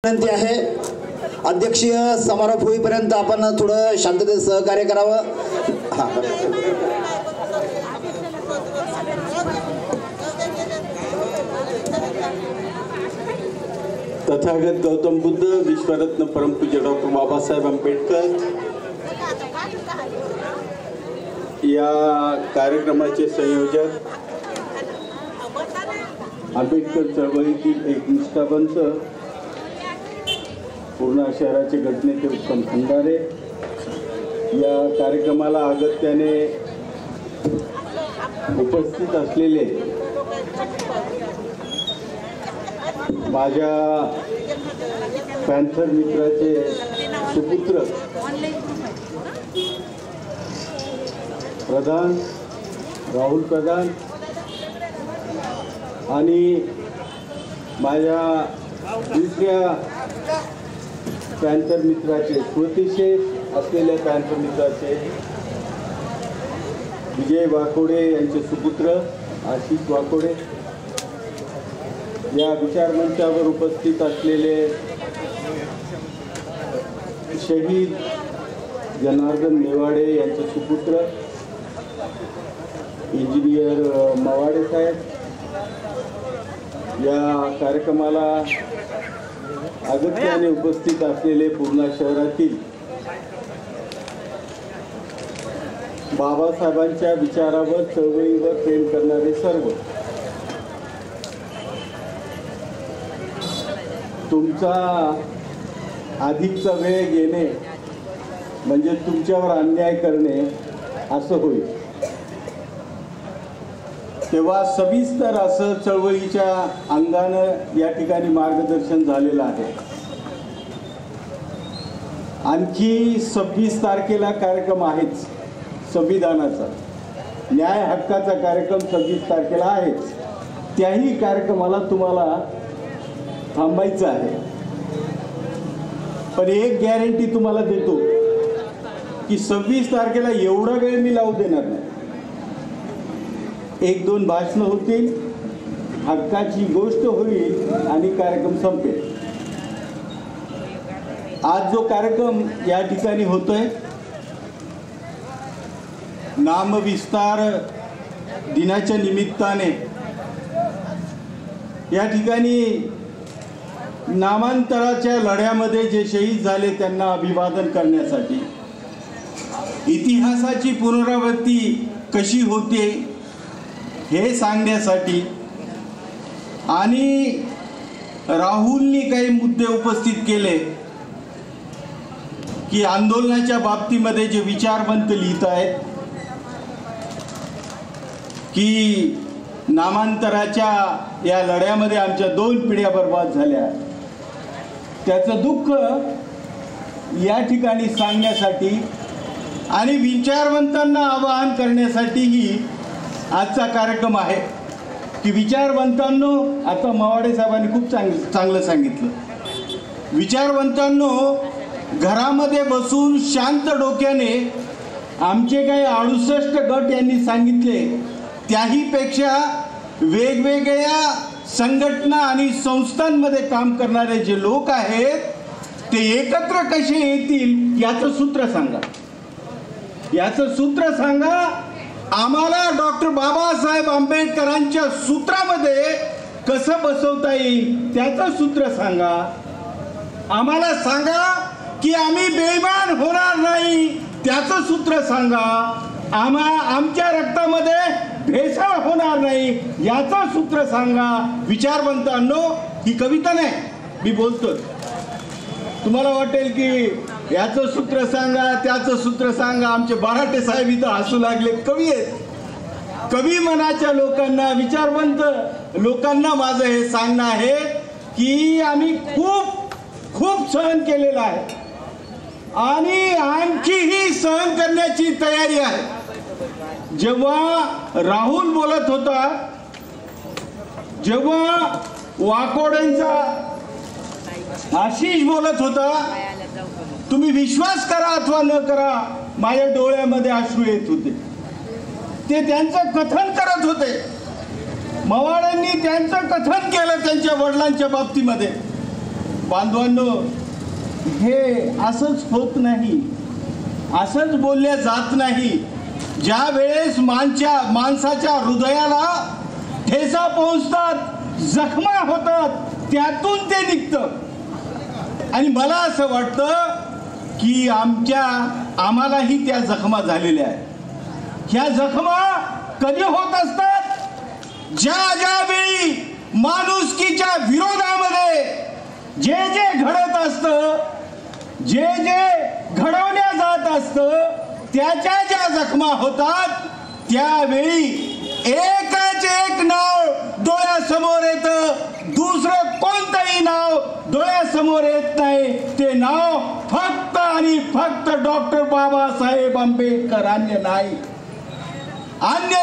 विनंती आहे अध्यक्षीय समारोप होईपर्यंत आपण थोडं शांततेत सहकार्य करावं। तथागत गौतम बुद्ध विश्वरत्न परमपूज्य डॉक्टर बाबासाहेब आंबेडकर या कार्यक्रमाचे संयोजक, आंबेडकर चळवळीतील एक निष्ठावंत पूर्णा शहराचे गटनेते उत्तम खंडारे, या कार्यक्रमाला अगत्याने उपस्थित असलेले माझ्या पॅन्थर मित्राचे सुपुत्र प्रधान राहुल प्रधान आणि माझ्या दुसऱ्या पॅन्थर मित्राचे स्वतिशेष असलेल्या पॅन्थर मित्राचे विजय वाकोडे यांचे सुपुत्र आशिष वाकोडे, या विचारमंचावर उपस्थित असलेले शहीद जनार्दन नेवाडे यांचे सुपुत्र इंजिनियर मवाडे साहेब, या कार्यक्रमाला अगत्याने उपस्थित असलेले पूर्णा शहरातील बाबासाहेबांच्या विचारावर चळवळीवर प्रेम करणारे सर्व, तुमचा अधिकचा वेळ घेणे म्हणजे तुमच्यावर अन्याय करणे असं होईल, तेव्हा सविस्तर असं चळवळीच्या अंगानं या ठिकाणी मार्गदर्शन झालेलं आहे। आणखी 26 तारखेला कार्यक्रम आहेच, संविधानाचा न्याय हक्काचा कार्यक्रम 26 तारखेला आहेच, त्याही कार्यक्रमाला तुम्हाला थांबायचं आहे। पण एक गॅरंटी तुम्हाला देतो की 26 तारखेला एवढा वेळ मी लावू देणार नाही। 1-2 भाषणं होतील, हक्काची गोष्ट होईल आणि कार्यक्रम संपेल। आज जो कार्यक्रम या ठिकाणी होतोय, नामविस्तार दिनाच्या निमित्ताने या ठिकाणी नामांतराच्या लढ्यामध्ये जे शहीद झाले त्यांना अभिवादन करण्यासाठी, इतिहासाची पुनरावृत्ती कशी होते हे सांगण्यासाठी आणि राहुलनी काही मुद्दे उपस्थित केले की आंदोलनाच्या बाबतीमध्ये जे विचारवंत लिहित आहेत की नामांतराच्या या लढ्यामध्ये आमच्या 2 पिढ्या बर्बाद झाल्या, त्याचं दुःख या ठिकाणी सांगण्यासाठी आणि विचारवंतांना आवाहन करण्यासाठीही आजचा कार्यक्रम आहे की विचारवंतांनो, आता मवाडे साहेबांनी खूप चांगलं सांगितलं, विचारवंतांनो घरामध्ये बसून शांत डोक्याने आमचे काही 68 गट यांनी सांगितले त्याहीपेक्षा वेगवेगळ्या संघटना आणि संस्थांमध्ये काम करणारे जे लोक आहेत ते एकत्र कसे येतील याचं सूत्र सांगा, याचं सूत्र सांगा। आम्हाला डॉक्टर बाबासाहेब आंबेडकरांच्या सूत्रामध्ये कसं बसवता येईल त्याचं सूत्र सांगा। आम्हाला सांगा की आम्ही बेईमान होणार नाही त्याचं सूत्र सांगा। आमच्या रक्तामध्ये भेसळ होणार नाही याचं सूत्र सांगा। विचारवंतांनो, ही कविता नाही, मी बोलतो। तुम्हाला वाटेल की याचं सूत्र सांगा त्याचं सूत्र सांगा, आमचे बराटे साहेब इथं हसू लागले, कवी आहेत। कवी मनाच्या लोकांना, विचारवंत लोकांना माझं हे सांगणं आहे की आम्ही खूप खूप सहन केलेलं आहे आणि आणखीही सहन करण्याची तयारी आहे। जेव्हा राहुल बोलत होता, जेव्हा वाकोडेंचा आशिष बोलत होता, तुम्ही विश्वास करा अथवा न करा, माझ्या डोळ्यामध्ये अश्रू येत होते। ते त्यांचं कथन करत होते, मवाळांनी त्यांचं कथन केलं त्यांच्या वडिलांच्या बाबतीमध्ये बांधवांनो, हे असंच होत नाही, असंच बोलल्या जात नाही. ज्या वेळेस माणसाच्या हृदयाला ठेचा पोहोचतात, जखमा होतात, त्यातून ते निघतं. आणि मला असं वाटतं की आम्हालाही त्या जखमा झालेल्या आहेत. ह्या जखमा कधी होत असतात? ज्या वेळी माणुसकीच्या विरोधामध्ये जे घडत असतं, जे घडवल्या जात असतं, त्याच्या ज्या जखमा होतात, त्यावेळी एकच एक नाव डोळ्यासमोर येतं, दुसरं कोणतंही नाव डोळ्यासमोर येत नाही. ते नाव फक्त आणि फक्त डॉक्टर बाबासाहेब आंबेडकर, अन्य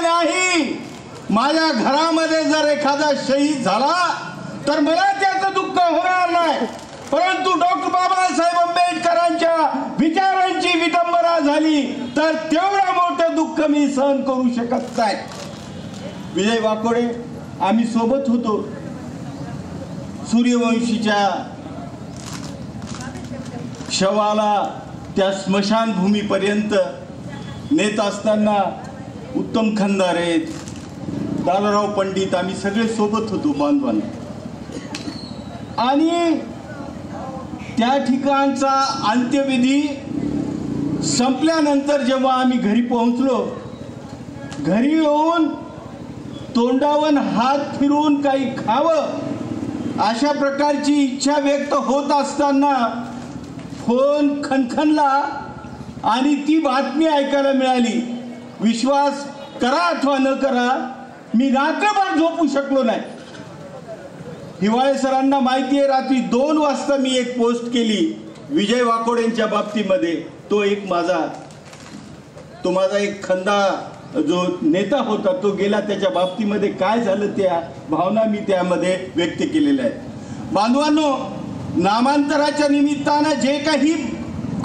नाही. माझ्या घरामध्ये जर एखादा शहीद झाला तर मला त्याचं दुःख होणार नाही, परंतु डॉक्टर बाबासाहेब आंबेडकरांच्या विचारांची विटंबना झाली तर तेवढं मोठं दुःख मी सहन करू शकत नाही. विजय वाकोडे, आम्ही सोबत होतो. सूर्यवंशीच्या शवाला त्या स्मशानभूमीपर्यंत नेत असताना उत्तम खंदारे, दादाराव पंडित, आम्ही सगळे सोबत होतो बांधवांना. आणि त्या ठिकाणचा अंत्यविधी संपल्यानंतर जेव्हा आम्ही घरी पोहोचलो, घरी येऊन तोंडावर हात फिरून काही खावं अशा प्रकारची इच्छा व्यक्त होत असताना फोन खणखणला आणि ती बातमी ऐकायला मिळाली. विश्वास करा अथवा न करा, मी रात्रभर झोपू शकलो नाही. हिवाळे सरांना माहिती आहे, रात्री 2 वाजता मी एक पोस्ट केली विजय वाकोडेंच्या बाबतीमध्ये. तो माझा एक खंदा जो नेता होता तो गेला, त्याच्या बाबतीमध्ये काय झालं त्या भावना मी त्यामध्ये व्यक्त केलेल्या आहेत. बांधवांनो, नामांतराच्या निमित्तानं जे काही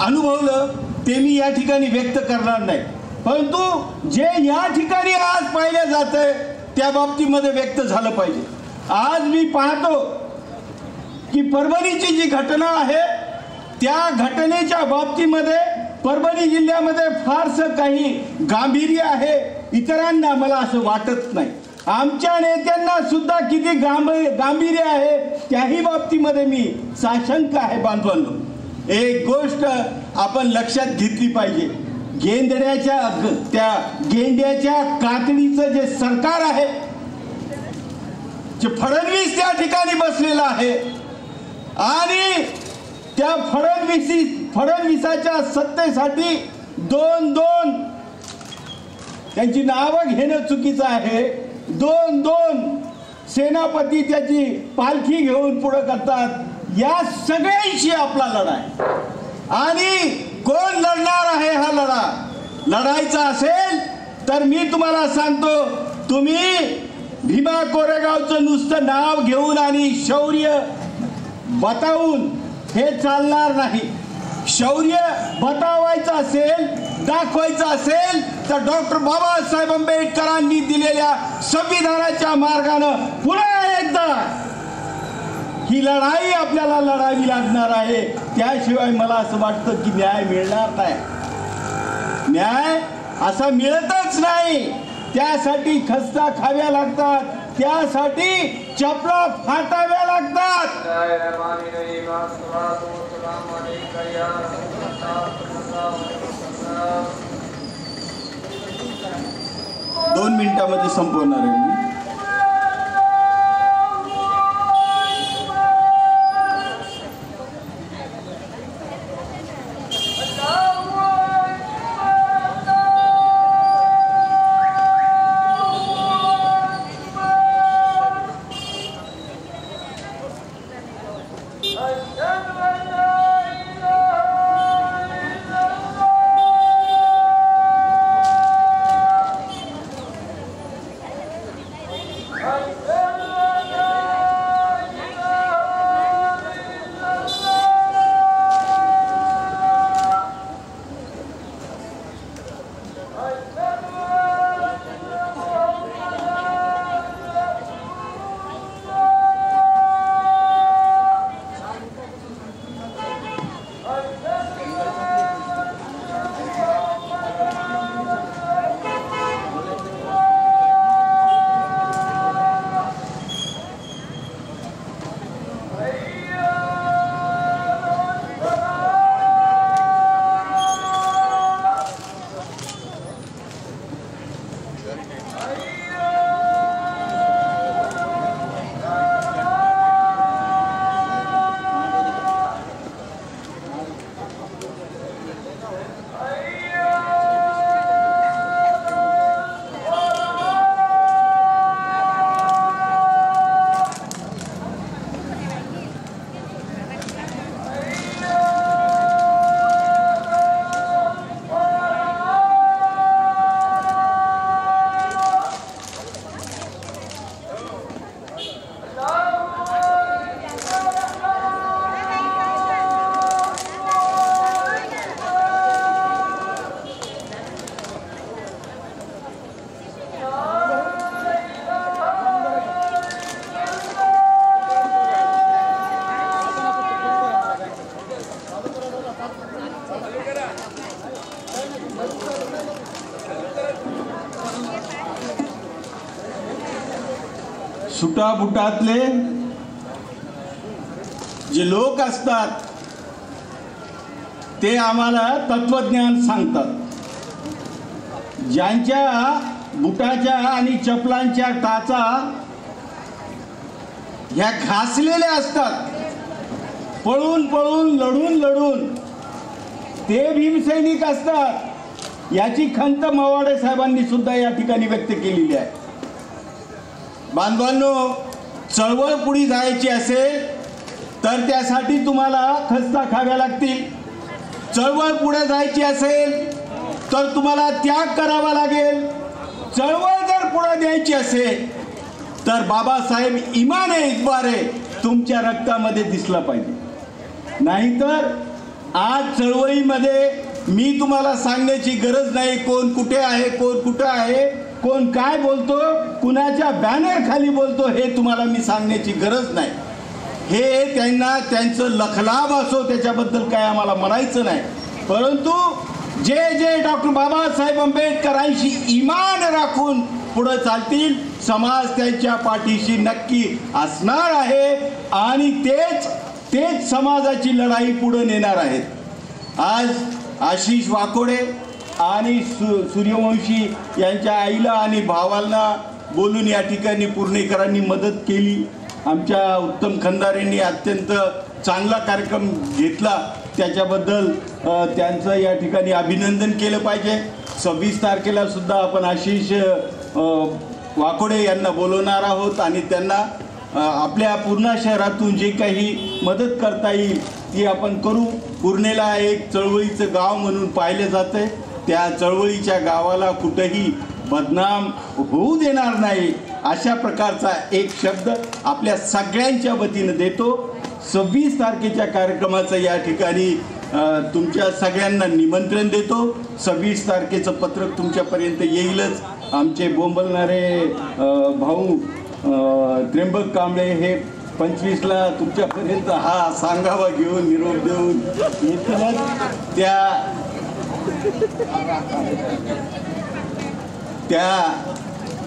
अनुभवलं ते मी या ठिकाणी व्यक्त करणार नाही, परंतु जे या ठिकाणी आज पाहिलं जातंय त्या बाबतीमध्ये व्यक्त झालं पाहिजे. आज मी पाहतो की परभणीची जी घटना आहे त्या घटनेच्या बाबतीमध्ये परभणी जिल्ह्यामध्ये फारसं काही गांभीर्य आहे, इतरांना मला असं वाटत नाही. आमच्या नेत्यांना सुद्धा किती गांभीर्य आहे त्याही बाबतीमध्ये मी साशंक आहे. बांधवांनो, एक गोष्ट आपण लक्षात घेतली पाहिजे, गेंड्याच्या कातडीचं जे सरकार आहे, जे फडणवीस त्या ठिकाणी बसलेला आहे, आणि त्या फडणवीसाच्या सत्तेसाठी दोन त्यांची नावं घेणं चुकीचं आहे. दोन सेनापती त्याची पालखी घेऊन पुढे करतात. या सगळ्यांशी आपला लढा आहे आणि कोण लढणार आहे? हा लढायचा असेल तर मी तुम्हाला सांगतो, तुम्ही भीमा कोरेगावचं नुसतं नाव घेऊन आणि शौर्य बतावून हे चालणार नाही. शौर्य बतावायचं असेल, दाखवायचं असेल तर डॉक्टर बाबासाहेब आंबेडकरांनी दिलेल्या संविधानाच्या मार्गानं पुन्हा एकदा ही लढाई आपल्याला लढावी लागणार आहे. त्याशिवाय मला असं वाटतं की न्याय मिळणार नाही. न्याय असा मिळतच नाही. त्यासाठी खस्ता खाव्या लागतात, त्यासाठी चपला फाटाव्या लागतात. 2 मिनिटांमध्ये संपवणार आहे मी. सुटाबुटातले जे लोक असतात ते आम्हाला तत्वज्ञान सांगतात. ज्यांच्या बुटाच्या आणि चपलांच्या टाचा ह्या घासलेल्या असतात, पळून पळून लढून लढून ते भीमसैनिक असतात, याची खंत मवाडे साहेबांनी सुद्धा या ठिकाणी व्यक्त केलेली आहे. बांधवांनो, चळवळ पुढे जायची असेल तर त्यासाठी तुम्हाला खस्ता खाव्या लागतील. चळवळ पुढे जायची असेल तर तुम्हाला त्याग करावा लागेल. चळवळ जर पुढे द्यायची असेल तर बाबासाहेब इमाने इतबारे तुमच्या रक्तामध्ये दिसला पाहिजे. नाहीतर आज चळवळीमध्ये मी तुम्हाला सांगण्याची गरज नाही कोण कुठे आहे, कोण कुठं आहे, कोण काय बोलतो, कुणाच्या बॅनर खाली बोलतो हे तुम्हाला मी सांगण्याची गरज नाही. हे त्यांना त्यांचं लखलाभ असो त्याच्याबद्दल काय आम्हाला म्हणायचं नाही. परंतु जे जे डॉक्टर बाबासाहेब आंबेडकरांशी इमान राखून पुढे चालतील, समाज त्यांच्या पाठीशी नक्की असणार आहे आणि तेच समाजाची लढाई पुढे नेणार आहेत. आज आशिष वाकोडे आणि सूर्यवंशी यांच्या आईला आणि भावाला बोलून या ठिकाणी पुणेकरांनी मदत केली. आमच्या उत्तम खंदारेंनी अत्यंत चांगला कार्यक्रम घेतला, त्याच्याबद्दल त्यांचं या ठिकाणी अभिनंदन केलं पाहिजे. 26 तारखेला सुद्धा आपण आशिष वाकोडे यांना बोलवणार आहोत आणि त्यांना आपल्या पूर्णा शहरातून जे काही मदत करता येईल ती आपण करू. पूर्णेला एक चळवळीचं गाव म्हणून पाहिलं जातं. त्या चळवळीच्या गावाला कुठंही बदनाम होऊ देणार नाही अशा प्रकारचा एक शब्द आपल्या सगळ्यांच्या वतीनं देतो. 26 तारखेच्या कार्यक्रमाचं या ठिकाणी तुमच्या सगळ्यांना निमंत्रण देतो. 26 तारखेचं पत्रक तुमच्यापर्यंत येईलच. आमचे बोंबलणारे भाऊ त्र्यंबक कांबळे हे 25ला तुमच्यापर्यंत हा सांगावा घेऊन निरोप देऊन येतीलच.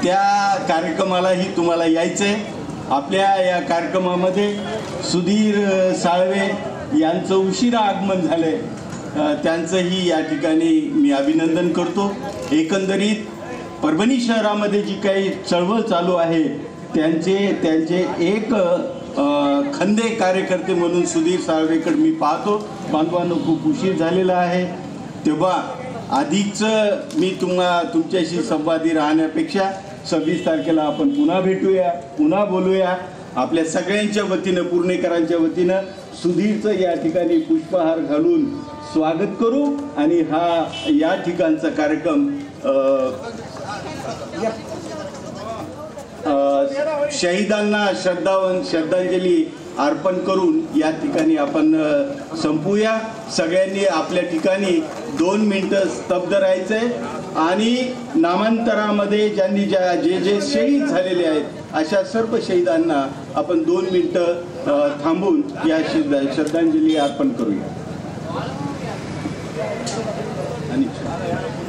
त्या कार्यक्रमालाही तुम्हाला यायचंय. आपल्या या कार्यक्रमामध्ये सुधीर साळवे यांचं उशिरा आगमन झालंय, त्यांचंही या ठिकाणी मी अभिनंदन करतो. एकंदरीत परभणी शहरामध्ये जी काही चळवळ चालू आहे त्यांचे एक खंदे कार्यकर्ते म्हणून सुधीर साळवेकडे मी पाहतो. बांधवांनो, खूप उशीर झालेला आहे, तेव्हा अधिकचं मी तुमच्याशी संवादी राहण्यापेक्षा 26 तारखेला आपण पुन्हा भेटूया, पुन्हा बोलूया. आपल्या सगळ्यांच्या वतीनं, पुणेकरांच्या वतीनं सुधीरचं या ठिकाणी पुष्पहार घालून स्वागत करू आणि हा या ठिकाणचा कार्यक्रम शहीदांना श्रद्धांजली अर्पण करून या ठिकाणी आपण संपूया. सगळ्यांनी आपल्या ठिकाणी 2 मिनिटं स्तब्ध राहायचंय आणि नामांतरामध्ये ज्यांनी जे शहीद झालेले आहेत अशा सर्व शहीदांना आपण 2 मिनिटं थांबून या श्रद्धांजली अर्पण करूया. आणि